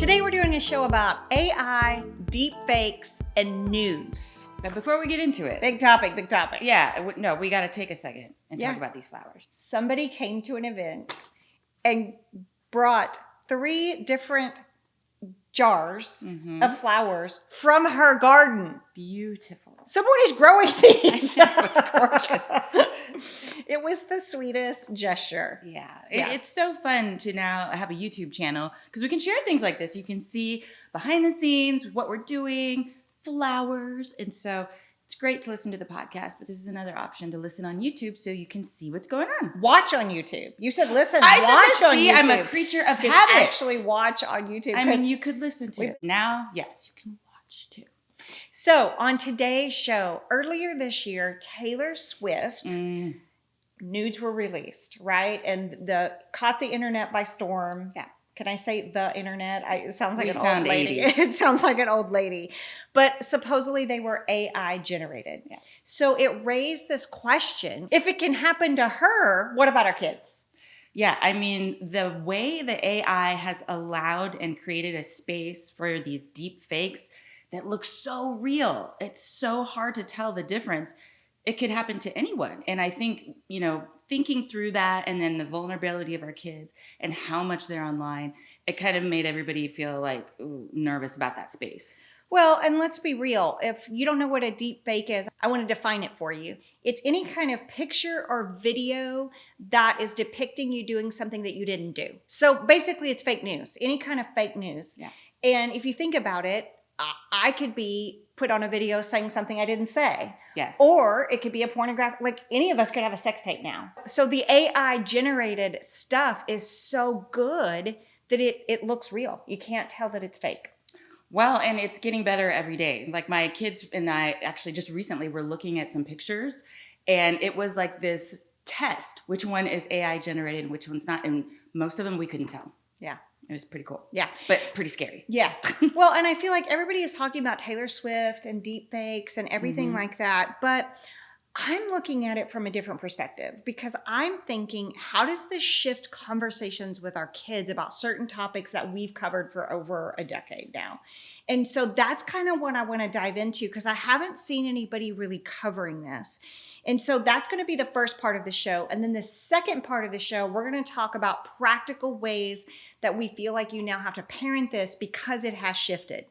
Today we're doing a show about AI, deepfakes, and nudes. But before we get into it, Big topic, big topic. Yeah, no, we got to take a second and talk about these flowers. Somebody came to an event and brought 3 different jars of flowers from her garden. Beautiful. Someone is growing these. I know, it's gorgeous. It was the sweetest gesture. Yeah. It's so fun to now have a YouTube channel because we can share things like this. You can see behind the scenes what we're doing, flowers. And so it's great to listen to the podcast, but this is another option to listen on YouTube so you can see what's going on. Watch on YouTube. You said listen, watch on YouTube. I'm a creature of you habit. Actually watch on YouTube. I mean, you could listen to it. Now, yes, you can watch too. So on today's show, earlier this year, Taylor Swift nudes were released, right? And caught the internet by storm. Yeah. Can I say the internet? It sounds like an old lady. 80. It sounds like an old lady. But supposedly they were AI generated. Yeah. So it raised this question. If it can happen to her, what about our kids? Yeah, I mean, the way the AI has allowed and created a space for these deep fakes that look so real. It's so hard to tell the difference. It could happen to anyone. And I think, thinking through that and then the vulnerability of our kids and how much they're online, it kind of made everybody feel like nervous about that space. Well, and let's be real. If you don't know what a deep fake is, I want to define it for you. It's any kind of picture or video that is depicting you doing something that you didn't do. So basically it's fake news, any kind of fake news. Yeah. And if you think about it, I could be put on a video saying something I didn't say. Yes. Or it could be a pornographic, like any of us could have a sex tape now. So the AI generated stuff is so good that it looks real. You can't tell that it's fake. Well, and it's getting better every day. Like my kids and I actually just recently were looking at some pictures and it was like this test, which one is AI generated and which one's not. And most of them we couldn't tell. Yeah. It was pretty cool. Yeah. But pretty scary. Yeah. Well, and I feel like everybody is talking about Taylor Swift and deep fakes and everything like that. But I'm looking at it from a different perspective because I'm thinking, how does this shift conversations with our kids about certain topics that we've covered for over a decade now? And so that's kind of what I want to dive into because I haven't seen anybody really covering this. And so that's going to be the first part of the show. And then the second part of the show, we're going to talk about practical ways that we feel like you now have to parent this because it has shifted.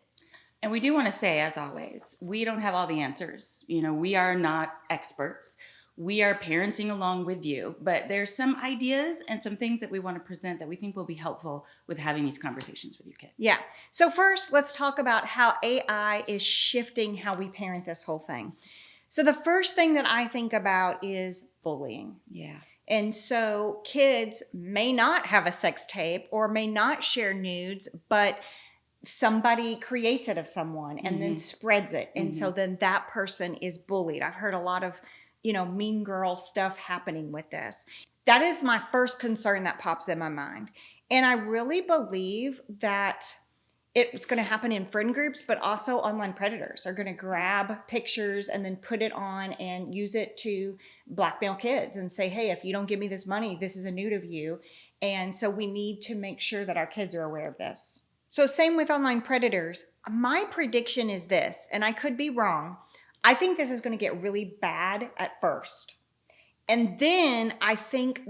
And we do want to say, as always, we don't have all the answers. We are not experts. We are parenting along with you, but there's some ideas and some things that we want to present that we think will be helpful with having these conversations with your kid. Yeah. So first, let's talk about how AI is shifting how we parent this whole thing. So the first thing that I think about is bullying. Yeah. And so kids may not have a sex tape or may not share nudes, but somebody creates it of someone and then spreads it. And so then that person is bullied. I've heard a lot of, mean girl stuff happening with this. That is my first concern that pops in my mind. And I really believe that it's going to happen in friend groups, but also online predators are going to grab pictures and then put it on and use it to blackmail kids and say, hey, if you don't give me this money, this is a nude of you. And so we need to make sure that our kids are aware of this. So same with online predators. My prediction is this, and I could be wrong. I think this is going to get really bad at first. And then I think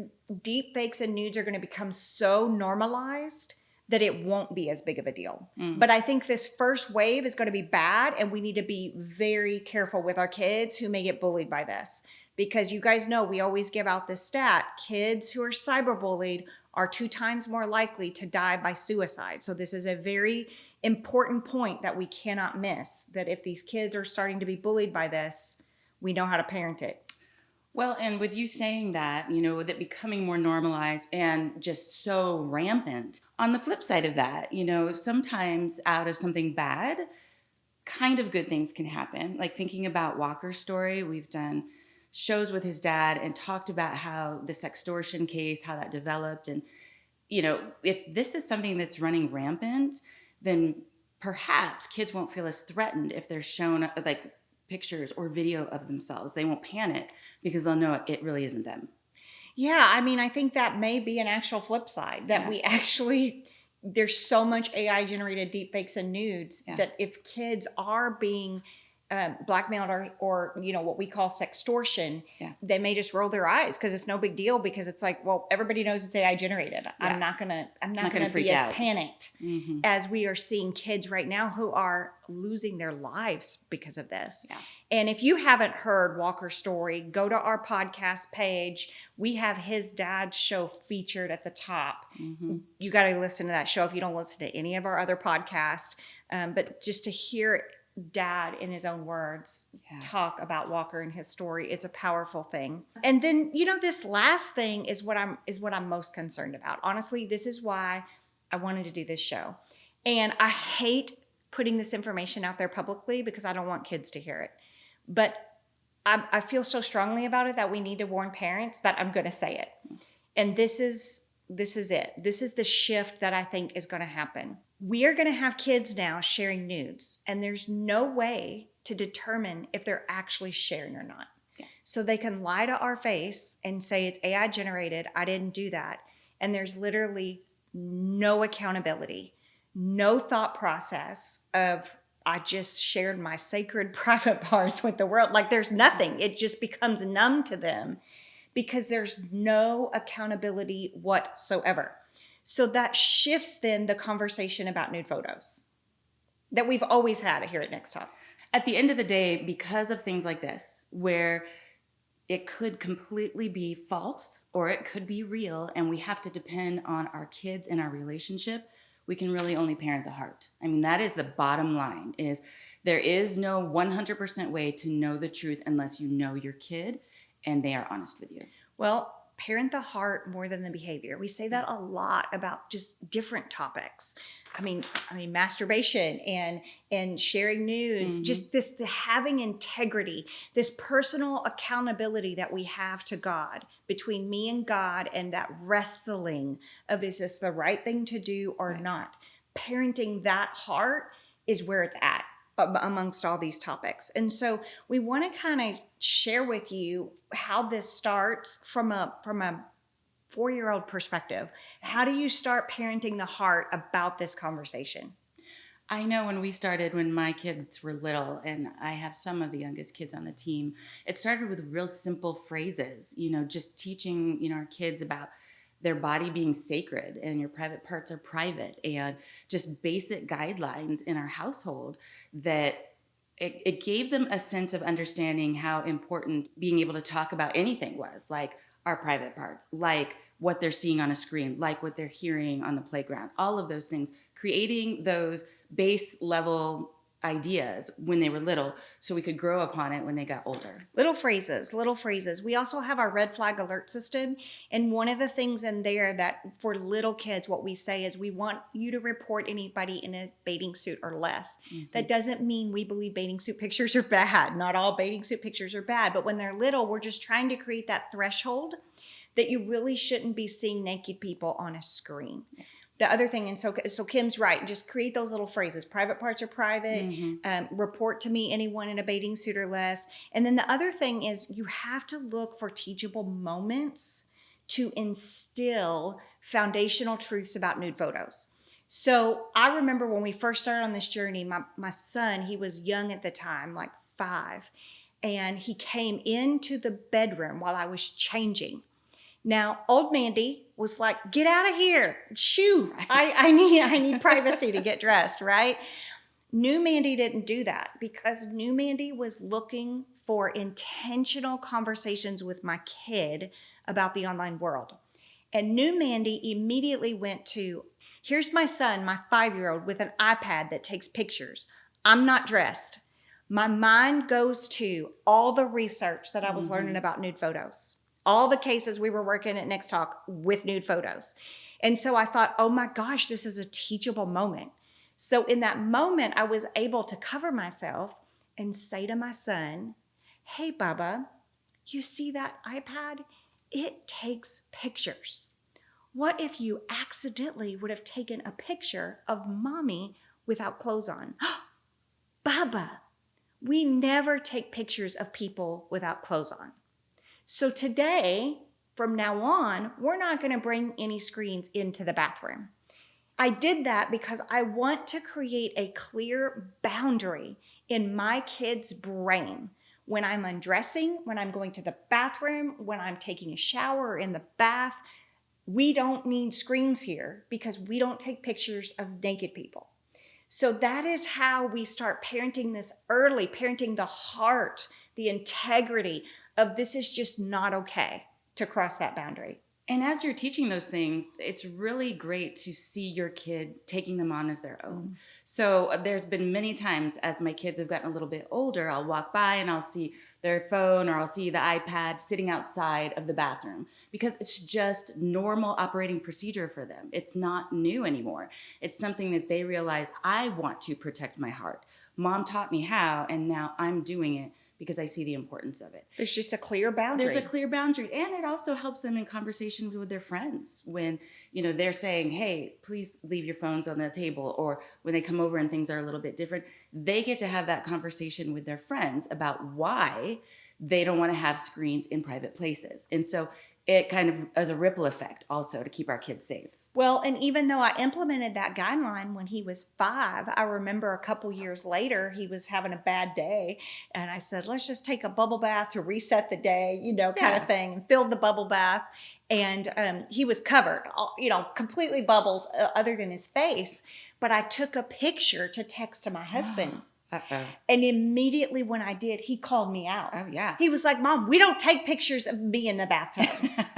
deep fakes and nudes are going to become so normalized that it won't be as big of a deal. But I think this first wave is going to be bad, and we need to be very careful with our kids who may get bullied by this. Because you guys know we always give out this stat, kids who are cyberbullied are 2 times more likely to die by suicide. So this is a very important point that we cannot miss, that if these kids are starting to be bullied by this, we know how to parent it. Well, and with you saying that, with it becoming more normalized and just so rampant, on the flip side of that, sometimes out of something bad, kind of good things can happen. Like thinking about Walker's story, we've done shows with his dad and talked about how the Sextortion case, how that developed. And, if this is something that's running rampant, then perhaps kids won't feel as threatened if they're shown like pictures or video of themselves. They won't panic because they'll know it really isn't them. Yeah, I mean, I think that may be an actual flip side, that we actually there's so much AI generated deepfakes and nudes that if kids are being blackmailed or what we call sextortion, they may just roll their eyes because it's no big deal, because it's like, well, everybody knows it's AI generated. I'm not gonna be as panicked as we are seeing kids right now who are losing their lives because of this. And if you haven't heard Walker's story, go to our podcast page. We have his dad's show featured at the top. You got to listen to that show if you don't listen to any of our other podcasts. But just to hear Dad in his own words talk about Walker and his story, it's a powerful thing. And then this last thing is what I'm most concerned about. Honestly, this is why I wanted to do this show. And I hate putting this information out there publicly because I don't want kids to hear it. But I feel so strongly about it that we need to warn parents that I'm going to say it. And this is it. This is the shift that I think is going to happen. We are going to have kids now sharing nudes, and there's no way to determine if they're actually sharing or not. So they can lie to our face and say it's AI generated. I didn't do that. And there's literally no accountability, no thought process of, I just shared my sacred private parts with the world. Like, there's nothing. It just becomes numb to them because there's no accountability whatsoever. So that shifts then the conversation about nude photos that we've always had here at nextTalk. At the end of the day, because of things like this, where it could completely be false or it could be real, and we have to depend on our kids and our relationship, we can really only parent the heart. I mean, that is the bottom line, is there is no 100% way to know the truth unless you know your kid and they are honest with you. Well, parent the heart more than the behavior. We say that a lot about just different topics. I mean, masturbation and sharing nudes, just the having integrity, this personal accountability that we have to God, between me and God, and that wrestling of, is this the right thing to do or not? Parenting that heart is where it's at amongst all these topics. And so we want to kind of share with you how this starts from a 4-year-old perspective. How do you start parenting the heart about this conversation? I know when my kids were little, and I have some of the youngest kids on the team, it started with real simple phrases, just teaching, our kids about their body being sacred and your private parts are private, and just basic guidelines in our household that it gave them a sense of understanding how important being able to talk about anything was, like our private parts, like what they're seeing on a screen, like what they're hearing on the playground, all of those things, creating those base level ideas when they were little so we could grow upon it when they got older. Little phrases. We also have our red flag alert system. And one of the things in there that for little kids, what we say is we want you to report anybody in a bathing suit or less. That doesn't mean we believe bathing suit pictures are bad. Not all bathing suit pictures are bad. But when they're little, we're just trying to create that threshold that you really shouldn't be seeing naked people on a screen. The other thing, and so Kim's right, just create those little phrases. Private parts are private. Report to me anyone in a bathing suit or less. And then the other thing is you have to look for teachable moments to instill foundational truths about nude photos. So I remember when we first started on this journey, my son, he was young at the time, like 5, and he came into the bedroom while I was changing. Now, old Mandy was like, get out of here. Shoo, I need privacy to get dressed, right? New Mandy didn't do that because new Mandy was looking for intentional conversations with my kid about the online world. And new Mandy immediately went to, here's my son, my 5-year-old, with an iPad that takes pictures. I'm not dressed. My mind goes to all the research that I was learning about nude photos. All the cases we were working at nextTalk with nude photos. And so I thought, oh my gosh, this is a teachable moment. So in that moment, I was able to cover myself and say to my son, hey, Bubba, you see that iPad? It takes pictures. What if you accidentally would have taken a picture of mommy without clothes on? Bubba, we never take pictures of people without clothes on. So today, from now on, we're not going to bring any screens into the bathroom. I did that because I want to create a clear boundary in my kid's brain. When I'm undressing, when I'm going to the bathroom, when I'm taking a shower or in the bath, we don't need screens here because we don't take pictures of naked people. So that is how we start parenting this early, parenting the heart, the integrity of this is just not okay to cross that boundary. And as you're teaching those things, it's really great to see your kid taking them on as their own. So there's been many times as my kids have gotten a little bit older, I'll walk by and I'll see their phone or I'll see the iPad sitting outside of the bathroom because it's just normal operating procedure for them. It's not new anymore. It's something that they realize I want to protect my heart. Mom taught me how, and now I'm doing it because I see the importance of it. There's just a clear boundary. There's a clear boundary. And it also helps them in conversation with their friends when, they're saying, hey, please leave your phones on the table. Or when they come over and things are a little bit different, they get to have that conversation with their friends about why they don't want to have screens in private places. And so it kind of as a ripple effect also to keep our kids safe. Well, and even though I implemented that guideline when he was 5, I remember a couple years later, he was having a bad day. And I said, let's just take a bubble bath to reset the day, kind of thing, and filled the bubble bath. And he was covered, completely bubbles other than his face. But I took a picture to text to my husband. Uh-oh. And immediately when I did, he called me out. Oh, yeah. He was like, Mom, we don't take pictures of me in the bathtub,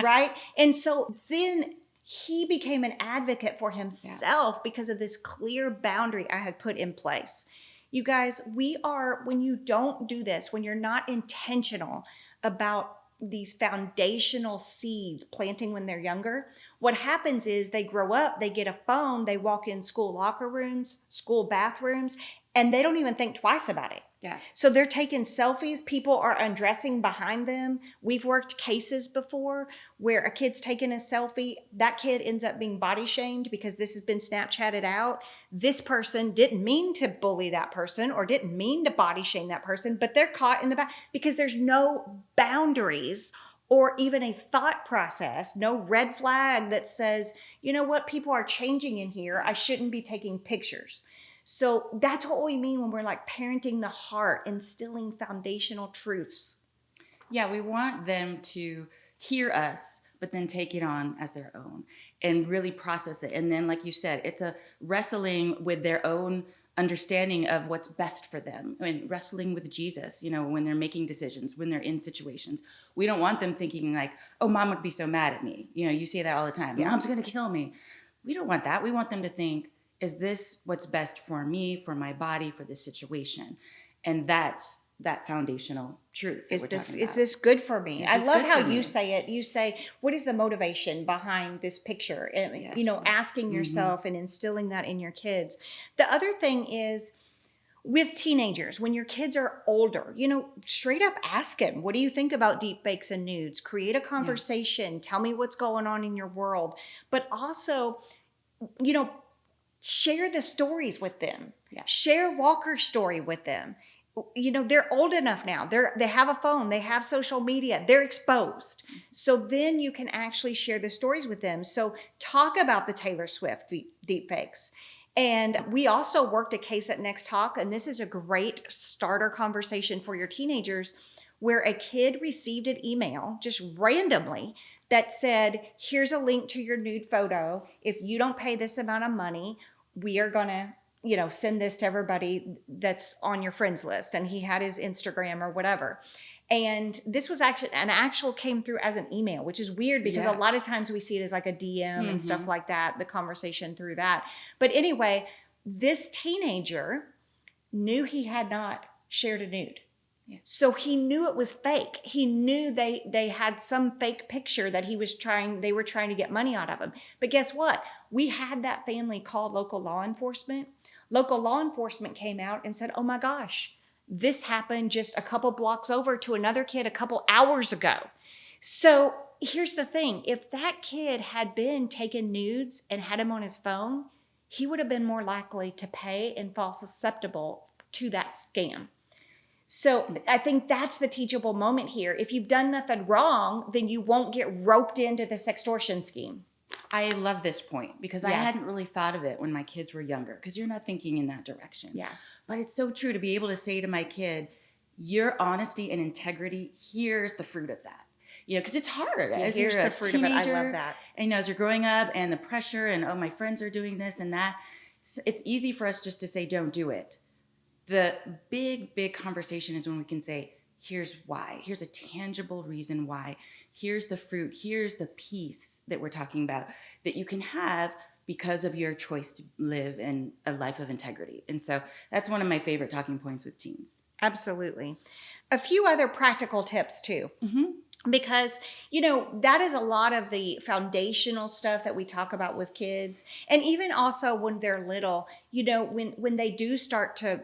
right? And so then he became an advocate for himself because of this clear boundary I had put in place. You guys, when you don't do this, when you're not intentional about these foundational seeds planting when they're younger, what happens is they grow up, they get a phone, they walk in school locker rooms, school bathrooms, and they don't even think twice about it. Yeah. So they're taking selfies. People are undressing behind them. We've worked cases before where a kid's taking a selfie. That kid ends up being body shamed because this has been Snapchatted out. This person didn't mean to bully that person or didn't mean to body shame that person, but they're caught in the back because there's no boundaries or even a thought process, no red flag that says, you know what, people are changing in here. I shouldn't be taking pictures. So that's what we mean when we're like parenting the heart, instilling foundational truths. Yeah, we want them to hear us, but then take it on as their own and really process it. And then, like you said, it's a wrestling with their own understanding of what's best for them and wrestling with Jesus, when they're making decisions, when they're in situations. We don't want them thinking like, oh, Mom would be so mad at me. You say that all the time. Yeah. Mom's going to kill me. We don't want that. We want them to think, is this what's best for me, for my body, for this situation? And that's that foundational truth. Is this good for me? I love how you say it. You say, what is the motivation behind this picture? And, asking yourself and instilling that in your kids. The other thing is with teenagers, when your kids are older, straight up ask them, what do you think about deepfakes and nudes? Create a conversation. Tell me what's going on in your world. But also, share the stories with them. Yeah. Share Walker's story with them. They're old enough now. They have a phone. They have social media. They're exposed. So then you can actually share the stories with them. So talk about the Taylor Swift deepfakes. And we also worked a case at nextTalk, and this is a great starter conversation for your teenagers, where a kid received an email just randomly that said, here's a link to your nude photo. If you don't pay this amount of money, we are going to, send this to everybody that's on your friends list. And he had his Instagram or whatever. And this was actually came through as an email, which is weird because a lot of times we see it as like a DM and stuff like that, the conversation through that. But anyway, this teenager knew he had not shared a nude. Yeah. So he knew it was fake. He knew they had some fake picture that they were trying to get money out of him. But guess what? We had that family call local law enforcement. Local law enforcement came out and said, oh my gosh, this happened just a couple blocks over to another kid a couple hours ago. So here's the thing. If that kid had been taking nudes and had him on his phone, he would have been more likely to pay and fall susceptible to that scam. So I think that's the teachable moment here. If you've done nothing wrong, then you won't get roped into the sextortion scheme. I love this point because I Yeah. hadn't really thought of it when my kids were younger, because you're not thinking in that direction. Yeah. But it's so true to be able to say to my kid, your honesty and integrity, here's the fruit of that. Because it's hard Yeah, as you're here's the a fruit of it. I love teenager that. and as you're growing up and the pressure and, oh, my friends are doing this and that. It's easy for us just to say, don't do it. The big conversation is when we can say, here's why. Here's a tangible reason why. Here's the fruit. Here's the peace that we're talking about that you can have because of your choice to live in a life of integrity. And so that's one of my favorite talking points with teens. Absolutely. A few other practical tips too. Mm-hmm. Because, that is a lot of the foundational stuff that we talk about with kids. And even also when they're little, when they do start to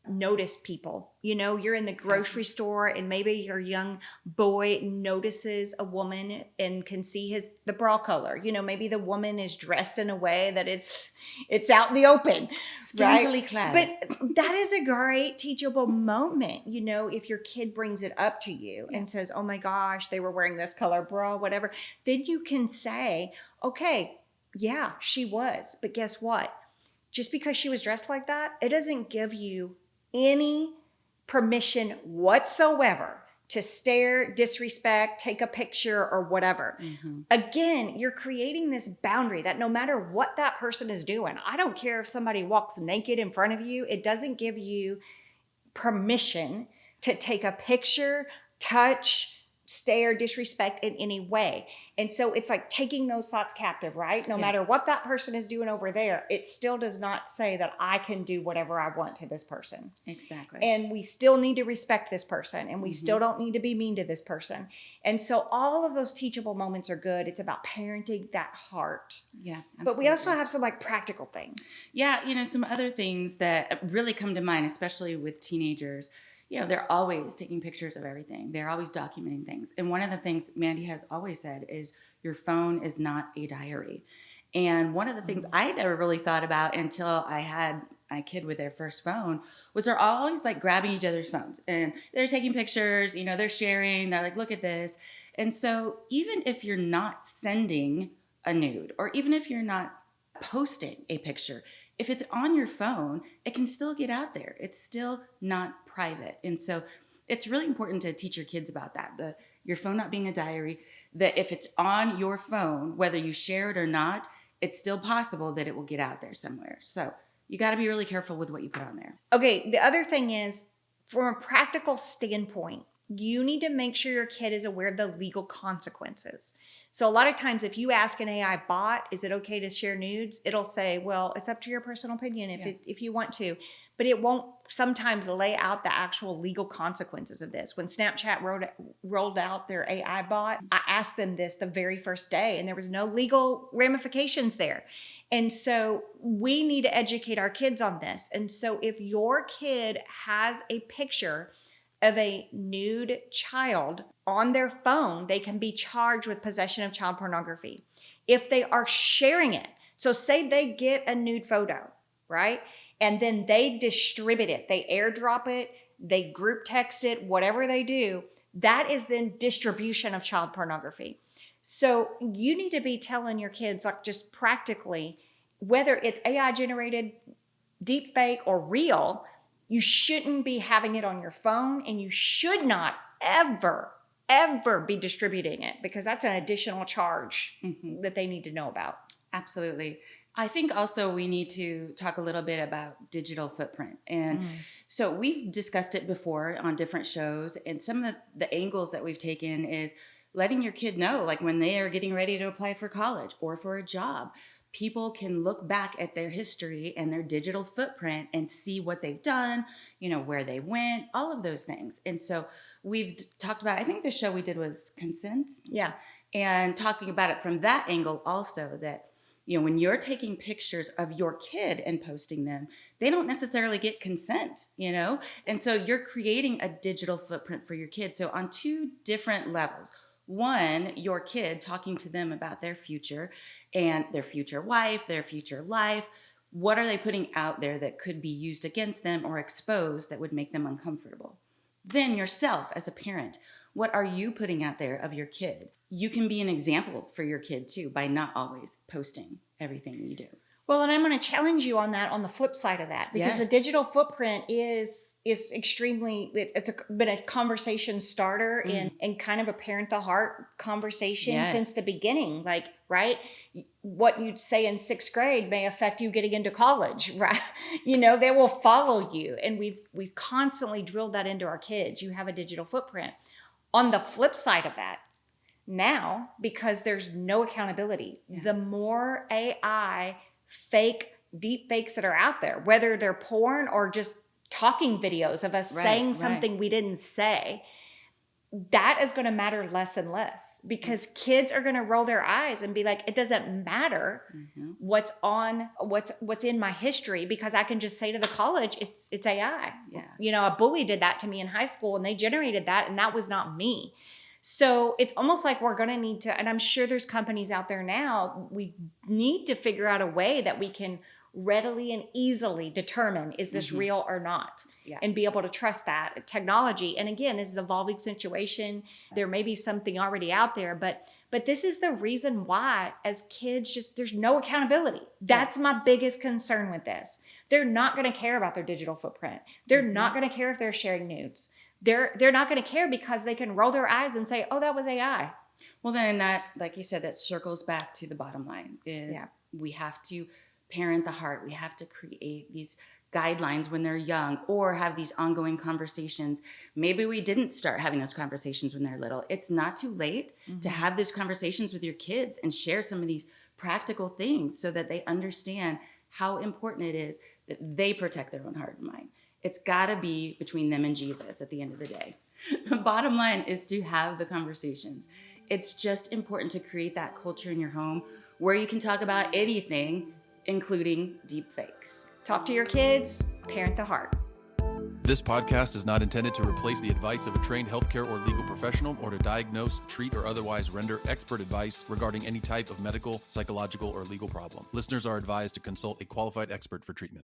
notice people, you're in the grocery store and maybe your young boy notices a woman and can see the bra color. Maybe the woman is dressed in a way that it's out in the open, Scantily right? clad. But that is a great teachable moment, if your kid brings it up to you and says, oh my gosh, they were wearing this color bra, whatever, then you can say, okay, yeah, she was, but guess what? Just because she was dressed like that, it doesn't give you any permission whatsoever to stare, disrespect, take a picture, or whatever. Mm-hmm. Again, you're creating this boundary that no matter what that person is doing, I don't care if somebody walks naked in front of you, it doesn't give you permission to take a picture, touch, stare, disrespect in any way. And so it's like taking those thoughts captive, right? No matter what that person is doing over there, it still does not say that I can do whatever I want to this person. Exactly. And we still need to respect this person, and we still don't need to be mean to this person. And so all of those teachable moments are good. It's about parenting that heart. Yeah, absolutely. But we also have some practical things. Yeah, some other things that really come to mind, especially with teenagers. They're always taking pictures of everything. They're always documenting things. And one of the things Mandy has always said is your phone is not a diary. And one of the things I never really thought about until I had my kid with their first phone was they're always grabbing each other's phones and they're taking pictures, they're sharing, they're like, look at this. And so even if you're not sending a nude, or even if you're not posting a picture, if it's on your phone, it can still get out there. It's still not private. And so it's really important to teach your kids about that. Your phone not being a diary, that if it's on your phone, whether you share it or not, it's still possible that it will get out there somewhere. So you got to be really careful with what you put on there. Okay, the other thing is, from a practical standpoint, you need to make sure your kid is aware of the legal consequences. So a lot of times if you ask an AI bot, is it okay to share nudes? It'll say, well, it's up to your personal opinion if you want to. But it won't sometimes lay out the actual legal consequences of this. When Snapchat rolled out their AI bot, I asked them this the very first day, and there was no legal ramifications there. And so we need to educate our kids on this. And so if your kid has a picture of a nude child on their phone, they can be charged with possession of child pornography. If they are sharing it, so say they get a nude photo, right? And then they distribute it, they airdrop it, they group text it, whatever they do, that is then distribution of child pornography. So you need to be telling your kids, just practically, whether it's AI generated, deepfake, or real, you shouldn't be having it on your phone, and you should not ever be distributing it, because that's an additional charge that they need to know about. Absolutely. I think also we need to talk a little bit about digital footprint. And so we've discussed it before on different shows, and some of the angles that we've taken is letting your kid know, when they are getting ready to apply for college or for a job, people can look back at their history and their digital footprint and see what they've done, where they went, all of those things. And so we've talked about, I think the show we did was consent. Yeah. And talking about it from that angle also, that when you're taking pictures of your kid and posting them, they don't necessarily get consent, And so you're creating a digital footprint for your kid. So on two different levels. One, your kid talking to them about their future and their future wife, their future life. What are they putting out there that could be used against them or exposed that would make them uncomfortable? Then yourself as a parent, What are you putting out there of your kid? You can be an example for your kid too by not always posting everything you do. Well, and I'm going to challenge you on that on the flip side of that, because the digital footprint is extremely, been a conversation starter in kind of a parent to heart conversation since the beginning. Like, right, what you'd say in 6th grade may affect you getting into college, right? They will follow you, and we've constantly drilled that into our kids. You have a digital footprint. On the flip side of that, now, because there's no accountability, the more AI fake deep fakes that are out there, whether they're porn or just talking videos of us saying something we didn't say, that is going to matter less and less, because kids are going to roll their eyes and be like, it doesn't matter what's in my history, because I can just say to the college, it's AI. A bully did that to me in high school, and they generated that, and that was not me. So it's almost like we're going to need to, and I'm sure there's companies out there now, we need to figure out a way that we can readily and easily determine, is this real or not? And be able to trust that technology. And again, this is an evolving situation. There may be something already out there, but this is the reason why, as kids, there's no accountability. That's my biggest concern with this. They're not going to care about their digital footprint. They're not going to care if they're sharing nudes. They're not going to care, because they can roll their eyes and say, oh, that was AI. Well, then that, like you said, that circles back to the bottom line is we have to parent the heart. We have to create these guidelines when they're young, or have these ongoing conversations. Maybe we didn't start having those conversations when they're little. It's not too late to have those conversations with your kids and share some of these practical things so that they understand how important it is that they protect their own heart and mind. It's got to be between them and Jesus at the end of the day. The bottom line is to have the conversations. It's just important to create that culture in your home where you can talk about anything, including deep fakes. Talk to your kids, parent the heart. This podcast is not intended to replace the advice of a trained healthcare or legal professional, or to diagnose, treat, or otherwise render expert advice regarding any type of medical, psychological, or legal problem. Listeners are advised to consult a qualified expert for treatment.